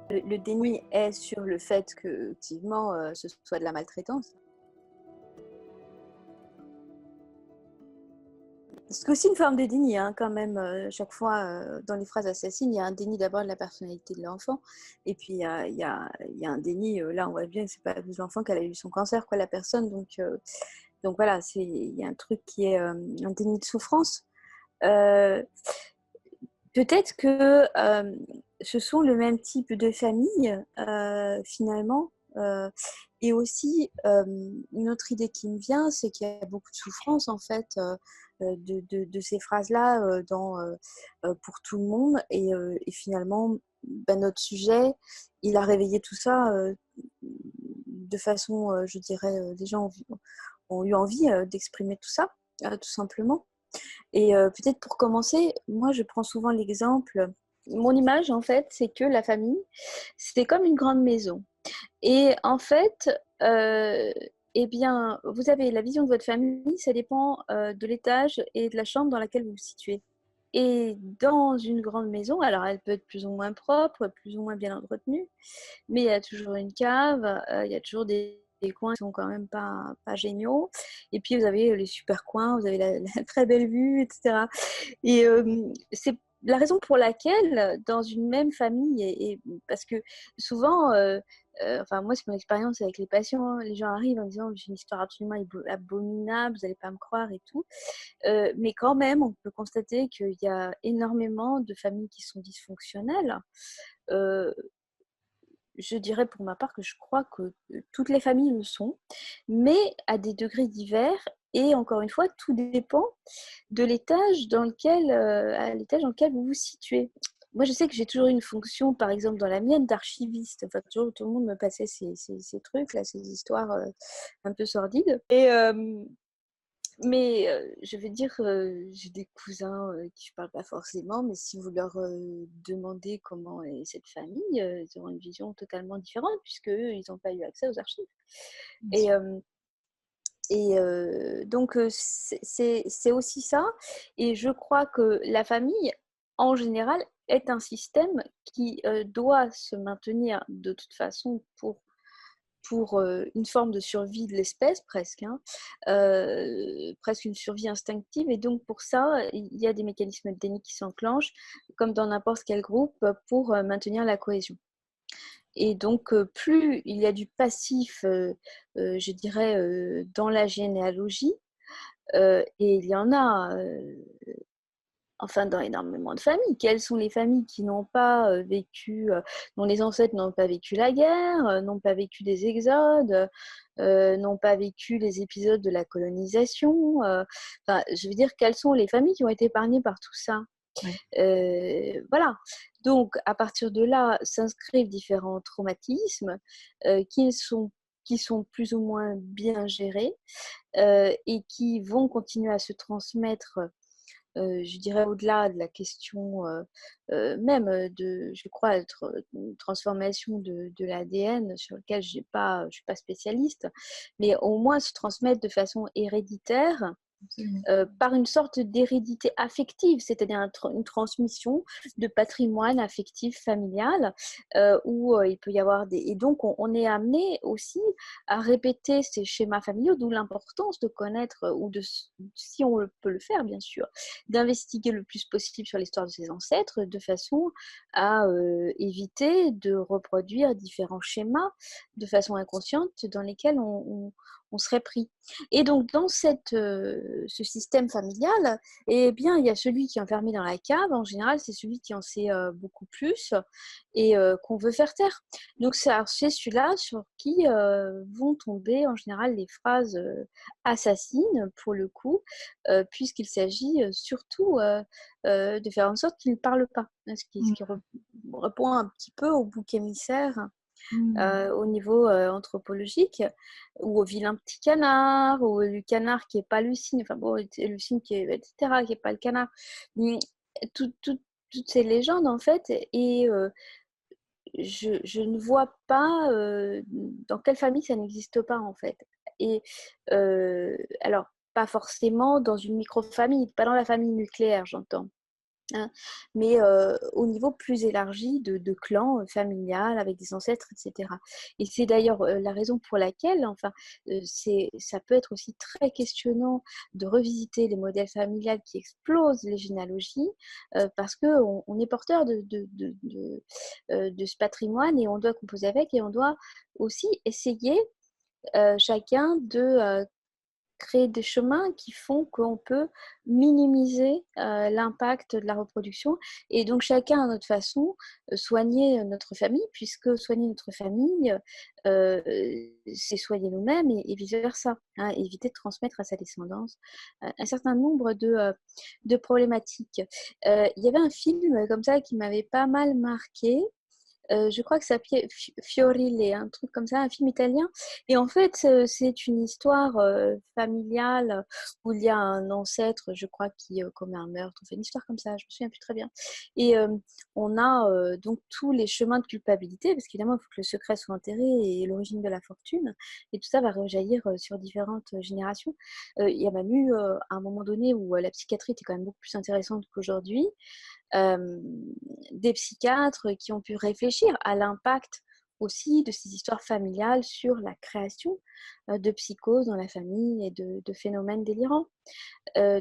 Le déni est sur le fait qu'effectivement, ce soit de la maltraitance. C'est aussi une forme de déni, hein, quand même, chaque fois, dans les phrases assassines, il y a un déni d'abord de la personnalité de l'enfant et puis il y a un déni, là on voit bien que c'est pas à cause de l'enfant qu'elle a eu son cancer quoi, la personne donc voilà, il y a un truc qui est, un déni de souffrance. Heu, Peut-être que, ce sont le même type de famille, finalement, et aussi, une autre idée qui me vient, c'est qu'il y a beaucoup de souffrance en fait, de ces phrases-là, pour tout le monde et finalement, bah, notre sujet, il a réveillé tout ça, de façon, je dirais, les gens ont eu envie, d'exprimer tout ça, tout simplement. Et peut-être pour commencer, moi je prends souvent l'exemple mon image en fait, c'est que la famille, c'est comme une grande maison et en fait, et bien, vous avez la vision de votre famille, ça dépend, de l'étage et de la chambre dans laquelle vous vous situez et dans une grande maison, alors elle peut être plus ou moins propre, plus ou moins bien entretenue, mais il y a toujours une cave, il y a toujours des coins qui sont quand même pas géniaux et puis vous avez les super coins, vous avez la très belle vue et cetera et c'est la raison pour laquelle dans une même famille et parce que souvent, enfin moi c'est mon expérience avec les patients, hein, les gens arrivent en disant: «J'ai une histoire absolument abominable, vous allez pas me croire et tout». Mais quand même, on peut constater qu'il y a énormément de familles qui sont dysfonctionnelles. Heu, je dirais pour ma part que je crois que, toutes les familles le sont, mais à des degrés divers et encore une fois, tout dépend de l'étage dans lequel, à l'étage dans lequel vous vous situez. Moi, je sais que j'ai toujours eu une fonction, par exemple dans la mienne, d'archiviste. Enfin, toujours tout le monde me passait ces trucs-là, ces histoires, un peu sordides mais je vais dire, j'ai des cousins, qui je parle pas forcément, mais si vous leur, demandez comment est cette famille, ils auront une vision totalement différente puisqu'eux, ils ont pas eu accès aux archives Bien et sûr. hem et donc c'est aussi ça et je crois que la famille, en général, est un système qui, doit se maintenir de toute façon pour, une forme de survie de l'espèce presque, hein, presque une survie instinctive et donc pour ça, il y a des mécanismes de déni qui s'enclenchent comme dans n'importe quel groupe, pour, maintenir la cohésion et donc plus il y a du passif, je dirais, dans la généalogie, et il y en a, enfin dans énormément de familles. Quelles sont les familles qui n'ont pas, vécu, dont les ancêtres n'ont pas vécu la guerre, n'ont pas vécu des exodes, n'ont pas vécu les épisodes de la colonisation, enfin, je veux dire, quelles sont les familles qui ont été épargnées par tout ça? Ouais. Voilà. Donc à partir de là, s'inscrivent différents traumatismes, qui sont plus ou moins bien gérés, et qui vont continuer à se transmettre. Je dirais au-delà de la question, même, de je crois être, une transformation de l'ADN sur lequel je suis pas spécialiste, mais au moins se transmettre de façon héréditaire Absolument. par une sorte d'hérédité affective, c'est-à-dire une transmission de patrimoine affectif familial, où, il peut y avoir des et donc on est amené aussi à répéter ces schémas familiaux, d'où l'importance de connaître, ou de s si on peut le faire bien sûr, d'investiguer le plus possible sur l'histoire de ses ancêtres, de façon à, éviter de reproduire différents schémas de façon inconsciente dans lesquels on serait pris. Et donc dans ce système familial, eh bien, il y a celui qui est enfermé dans la cave, en général, c'est celui qui en sait, beaucoup plus et qu'on veut faire taire. Donc c'est celui-là sur qui, vont tomber en général les phrases, assassines pour le coup, puisqu'il s'agit, surtout, de faire en sorte qu'il ne parle pas. Ce qui Mmh. répond un petit peu au bouc émissaire Mmh. au niveau, anthropologique ou au vilain petit canard ou le canard qui est pas le cygne, enfin bon, et le cygne qui est et cetera, qui est pas le canard. Mmh, toutes ces légendes en fait et je ne vois pas, dans quelle famille ça n'existe pas en fait et alors pas forcément dans une microfamille, pas dans la famille nucléaire j'entends. hein, mais au niveau plus élargi de clan familial avec des ancêtres, etc. Et c'est d'ailleurs la raison pour laquelle, enfin, ça peut être aussi très questionnant de revisiter les modèles familiales qui explosent les généalogies, parce qu'on est porteur de ce patrimoine et on doit composer avec et on doit aussi essayer chacun de créer des chemins qui font qu'on peut minimiser l'impact de la reproduction et donc chacun à notre façon soigner notre famille puisque soigner notre famille euh, c'est soigner nous-mêmes et vice-versa, hein, éviter de transmettre à sa descendance un certain nombre de problématiques. Il y avait un film comme ça qui m'avait pas mal marqué. Je crois que ça s'appelait Fiorile, un truc comme ça, un film italien. Et en fait, c'est une histoire familiale où il y a un ancêtre, je crois, qui commet un meurtre. On fait une histoire comme ça, je me souviens plus très bien. Et on a donc tous les chemins de culpabilité, parce qu'évidemment, il faut que le secret soit enterré et l'origine de la fortune. Et tout ça va rejaillir sur différentes générations. Il y a même eu un moment donné où la psychiatrie était quand même beaucoup plus intéressante qu'aujourd'hui. euh, des psychiatres qui ont pu réfléchir à l'impact aussi de ces histoires familiales sur la création de psychoses dans la famille et de phénomènes délirants.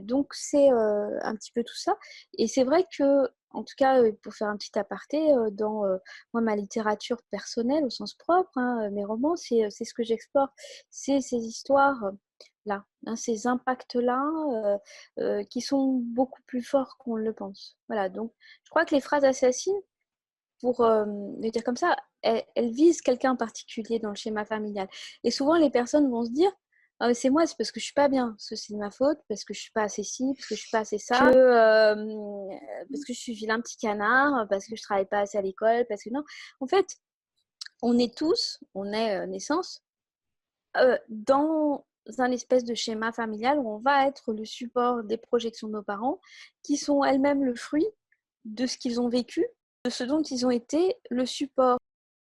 Donc c'est un petit peu tout ça. Et c'est vrai que, en tout cas, pour faire un petit aparté, dans moi, ma littérature personnelle au sens propre, hein, mes romans, c'est ce que j'explore. C'est ces histoires-là, hein, ces impacts-là qui sont beaucoup plus forts qu'on le pense. Voilà, donc je crois que les phrases assassines, pour le dire comme ça, elles visent quelqu'un en particulier dans le schéma familial. Et souvent, les personnes vont se dire ah, c'est moi, c'est parce que je suis pas bien, parce que c'est de ma faute, parce que je suis pas assez ci, parce que je suis pas assez ça, parce que je suis vilain petit canard, parce que je travaille pas assez à l'école, parce que non. En fait, on est naissance dans un espèce de schéma familial où on va être le support des projections de nos parents, qui sont elles-mêmes le fruit de ce qu'ils ont vécu, de ce dont ils ont été le support.